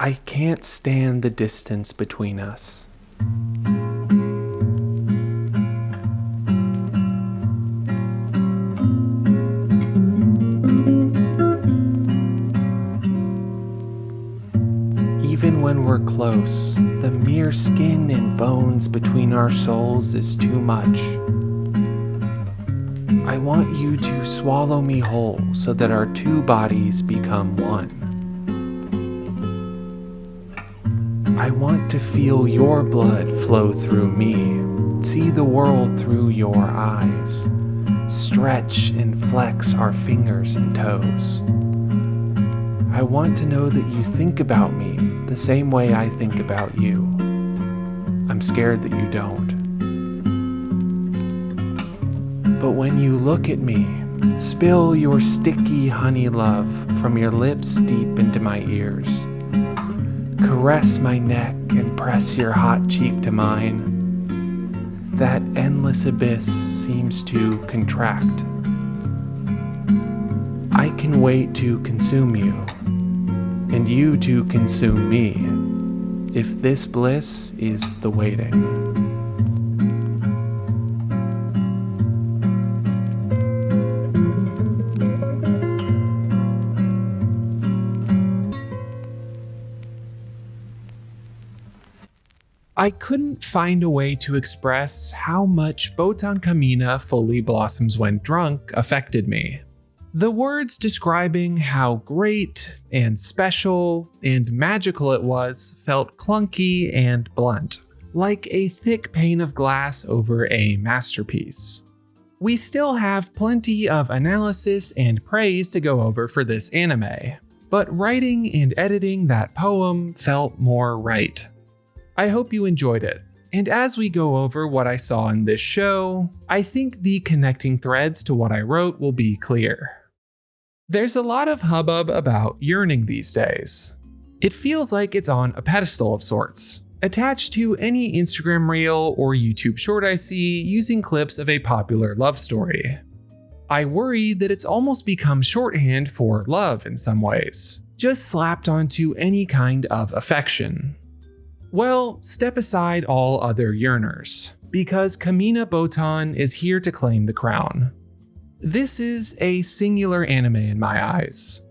I can't stand the distance between us. Even when we're close, the mere skin and bones between our souls is too much. I want you to swallow me whole so that our two bodies become one. I want to feel your blood flow through me, see the world through your eyes, stretch and flex our fingers and toes. I want to know that you think about me the same way I think about you. I'm scared that you don't. But when you look at me, spill your sticky honey love from your lips deep into my ears. Caress my neck and press your hot cheek to mine. That endless abyss seems to contract. I can wait to consume you, and you to consume me, if this bliss is the waiting. I couldn't find a way to express how much Botan Kamiina fully blossoms when drunk affected me. The words describing how great and special and magical it was felt clunky and blunt, like a thick pane of glass over a masterpiece. We still have plenty of analysis and praise to go over for this anime, but writing and editing that poem felt more right. I hope you enjoyed it, and as we go over what I saw in this show, I think the connecting threads to what I wrote will be clear. There's a lot of hubbub about yearning these days. It feels like it's on a pedestal of sorts, attached to any Instagram reel or YouTube short I see using clips of a popular love story. I worry that it's almost become shorthand for love in some ways, just slapped onto any kind of affection. Well, step aside all other yearners, because Kamiina Botan is here to claim the crown. This is a singular anime in my eyes.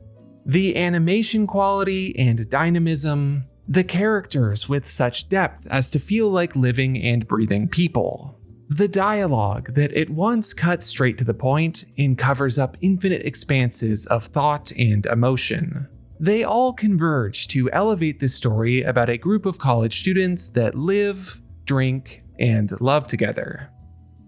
The animation quality and dynamism, the characters with such depth as to feel like living and breathing people, the dialogue that at once cuts straight to the point and covers up infinite expanses of thought and emotion. They all converge to elevate this story about a group of college students that live, drink, and love together.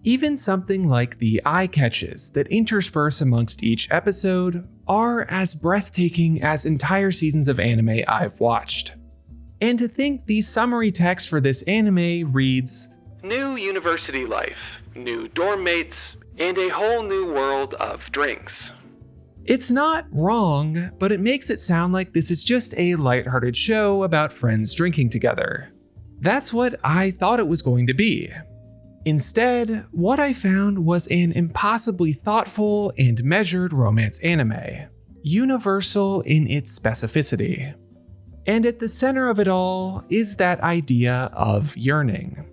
Even something like the eye catches that intersperse amongst each episode are as breathtaking as entire seasons of anime I've watched. And to think the summary text for this anime reads, "New university life, new dorm mates, and a whole new world of drinks." It's not wrong, but it makes it sound like this is just a lighthearted show about friends drinking together. That's what I thought it was going to be. Instead, what I found was an impossibly thoughtful and measured romance anime, universal in its specificity. And at the center of it all is that idea of yearning.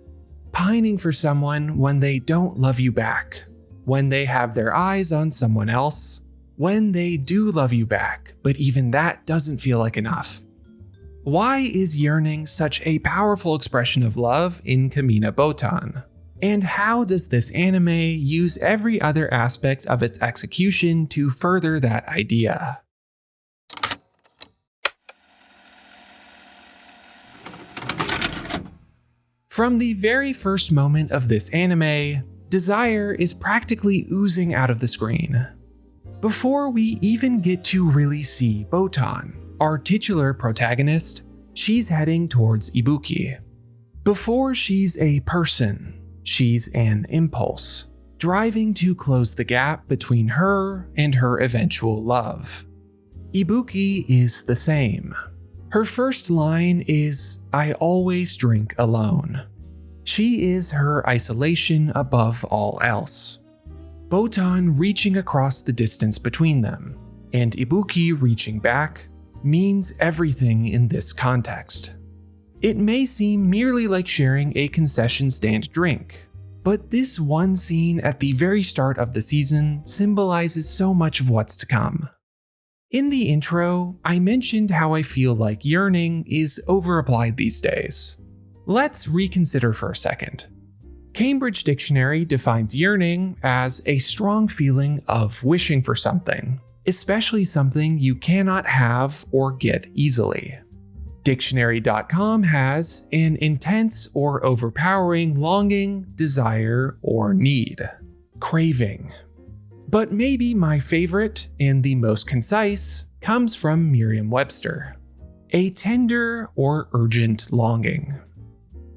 Pining for someone when they don't love you back, when they have their eyes on someone else, when they do love you back, but even that doesn't feel like enough. Why is yearning such a powerful expression of love in Kamiina Botan? And how does this anime use every other aspect of its execution to further that idea? From the very first moment of this anime, desire is practically oozing out of the screen. Before we even get to really see Botan, our titular protagonist, she's heading towards Ibuki. Before she's a person, she's an impulse, driving to close the gap between her and her eventual love. Ibuki is the same. Her first line is, "I always drink alone." She is her isolation above all else. Botan reaching across the distance between them, and Ibuki reaching back, means everything in this context. It may seem merely like sharing a concession stand drink, but this one scene at the very start of the season symbolizes so much of what's to come. In the intro, I mentioned how I feel like yearning is overapplied these days. Let's reconsider for a second. Cambridge Dictionary defines yearning as a strong feeling of wishing for something, especially something you cannot have or get easily. Dictionary.com has an intense or overpowering longing, desire, or need. Craving. But maybe my favorite and the most concise comes from Merriam-Webster. A tender or urgent longing.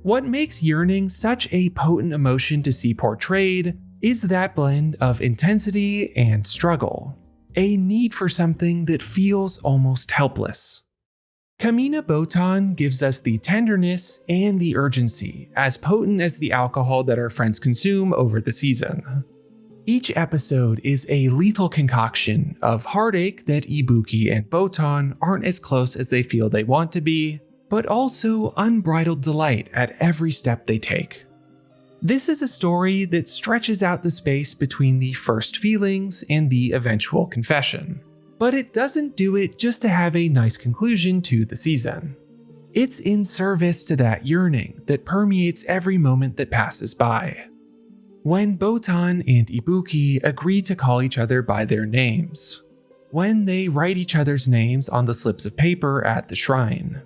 What makes yearning such a potent emotion to see portrayed is that blend of intensity and struggle. A need for something that feels almost helpless. Kamiina Botan gives us the tenderness and the urgency, as potent as the alcohol that our friends consume over the season. Each episode is a lethal concoction of heartache that Ibuki and Botan aren't as close as they feel they want to be, but also unbridled delight at every step they take. This is a story that stretches out the space between the first feelings and the eventual confession. But it doesn't do it just to have a nice conclusion to the season. It's in service to that yearning that permeates every moment that passes by. When Botan and Ibuki agree to call each other by their names. When they write each other's names on the slips of paper at the shrine.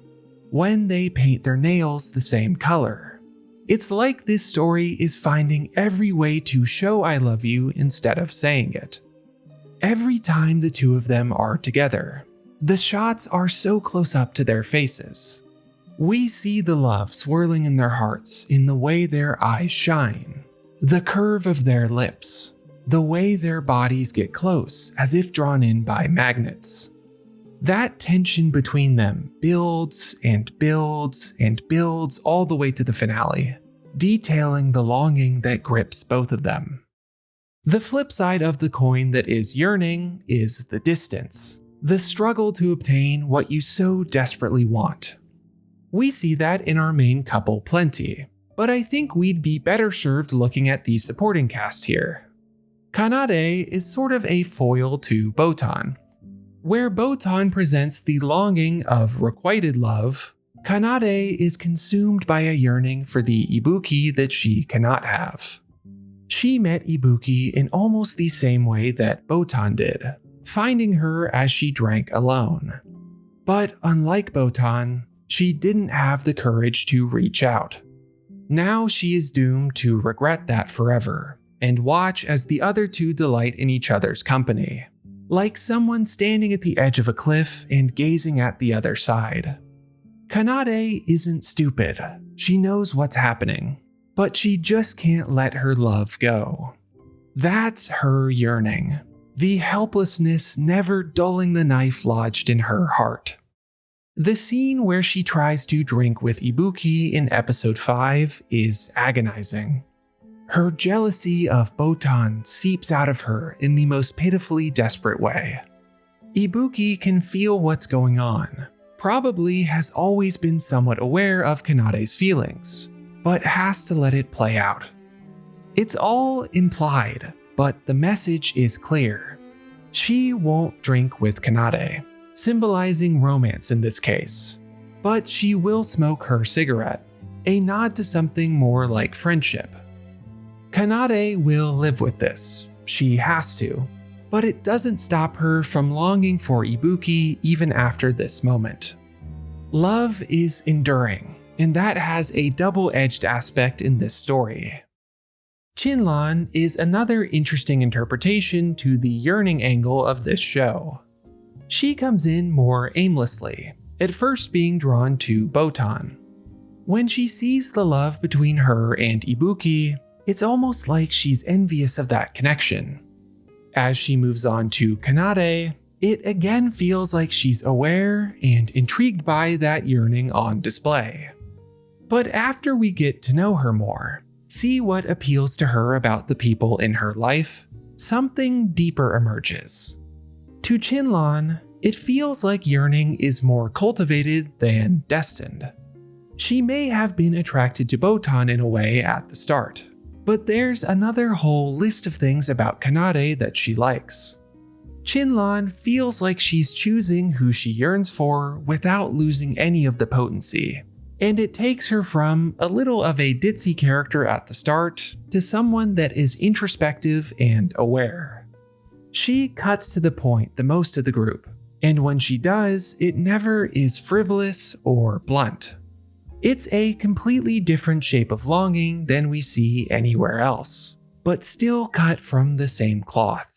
When they paint their nails the same color. It's like this story is finding every way to show I love you instead of saying it. Every time the two of them are together, the shots are so close up to their faces. We see the love swirling in their hearts in the way their eyes shine, the curve of their lips, the way their bodies get close as if drawn in by magnets. That tension between them builds and builds and builds all the way to the finale, detailing the longing that grips both of them. The flip side of the coin that is yearning is the distance, the struggle to obtain what you so desperately want. We see that in our main couple plenty, but I think we'd be better served looking at the supporting cast here. Kanade is sort of a foil to Botan. Where Botan presents the longing of requited love, Kanade is consumed by a yearning for the Ibuki that she cannot have. She met Ibuki in almost the same way that Botan did, finding her as she drank alone. But unlike Botan, she didn't have the courage to reach out. Now she is doomed to regret that forever, and watch as the other two delight in each other's company, like someone standing at the edge of a cliff and gazing at the other side. Kanade isn't stupid, she knows what's happening. But she just can't let her love go. That's her yearning, the helplessness never dulling the knife lodged in her heart. The scene where she tries to drink with Ibuki in episode 5 is agonizing. Her jealousy of Botan seeps out of her in the most pitifully desperate way. Ibuki can feel what's going on, probably has always been somewhat aware of Kanade's feelings, but has to let it play out. It's all implied, but the message is clear. She won't drink with Kanade, symbolizing romance in this case, but she will smoke her cigarette, a nod to something more like friendship. Kanade will live with this, she has to, but it doesn't stop her from longing for Ibuki even after this moment. Love is enduring, and that has a double-edged aspect in this story. Chinlan is another interesting interpretation to the yearning angle of this show. She comes in more aimlessly, at first being drawn to Botan. When she sees the love between her and Ibuki, it's almost like she's envious of that connection. As she moves on to Kanade, it again feels like she's aware and intrigued by that yearning on display. But after we get to know her more, see what appeals to her about the people in her life, something deeper emerges. To Chinlan, It feels like yearning is more cultivated than destined. She may have been attracted to Botan in a way at the start, but there's another whole list of things about Kanade that she likes. Chinlan feels like she's choosing who she yearns for without losing any of the potency, and it takes her from a little of a ditzy character at the start to someone that is introspective and aware. She cuts to the point the most of the group, and when she does, it never is frivolous or blunt. It's a completely different shape of longing than we see anywhere else, but still cut from the same cloth.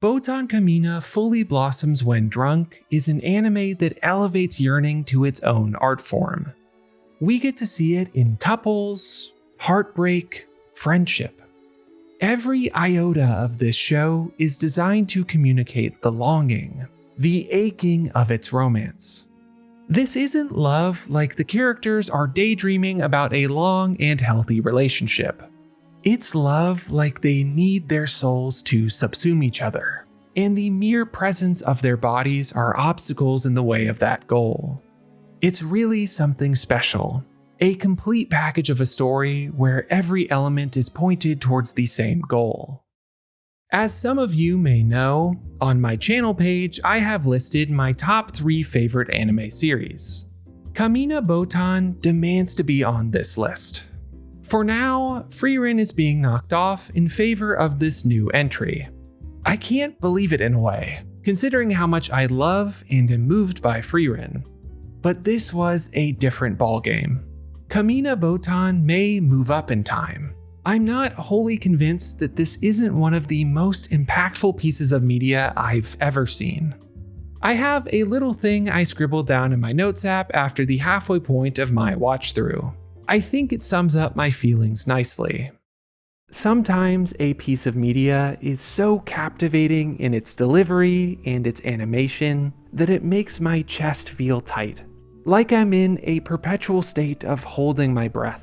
Botan Kamiina Fully Blossoms When Drunk is an anime that elevates yearning to its own art form. We get to see it in couples, heartbreak, friendship. Every iota of this show is designed to communicate the longing, the aching of its romance. This isn't love like the characters are daydreaming about a long and healthy relationship. It's love like they need their souls to subsume each other, and the mere presence of their bodies are obstacles in the way of that goal. It's really something special, a complete package of a story where every element is pointed towards the same goal. As some of you may know, on my channel page I have listed my top 3 favorite anime series. Kamiina Botan demands to be on this list. For now, Frieren is being knocked off in favor of this new entry. I can't believe it in a way, considering how much I love and am moved by Frieren. But this was a different ballgame. Kamiina Botan may move up in time. I'm not wholly convinced that this isn't one of the most impactful pieces of media I've ever seen. I have a little thing I scribbled down in my notes app after the halfway point of my watch through. I think it sums up my feelings nicely. Sometimes a piece of media is so captivating in its delivery and its animation that it makes my chest feel tight, like I'm in a perpetual state of holding my breath.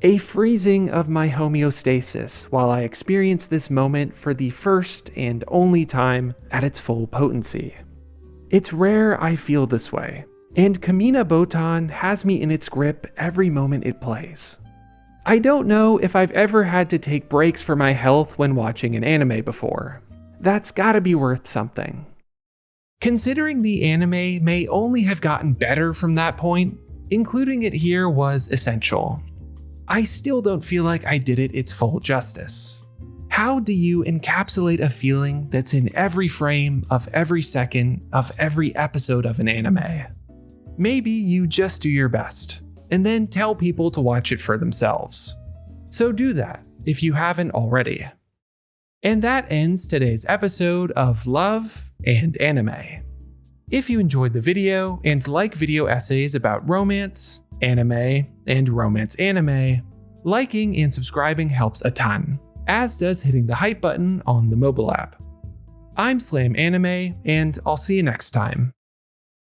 A freezing of my homeostasis while I experience this moment for the first and only time at its full potency. It's rare I feel this way, and Kamiina Botan has me in its grip every moment it plays. I don't know if I've ever had to take breaks for my health when watching an anime before. That's gotta be worth something. Considering the anime may only have gotten better from that point, including it here was essential. I still don't feel like I did it its full justice. How do you encapsulate a feeling that's in every frame of every second of every episode of an anime? Maybe you just do your best, and then tell people to watch it for themselves. So do that if you haven't already. And that ends today's episode of Love and Anime. If you enjoyed the video and like video essays about romance, anime, and romance anime, liking and subscribing helps a ton, as does hitting the hype button on the mobile app. I'm Slam Anime, and I'll see you next time.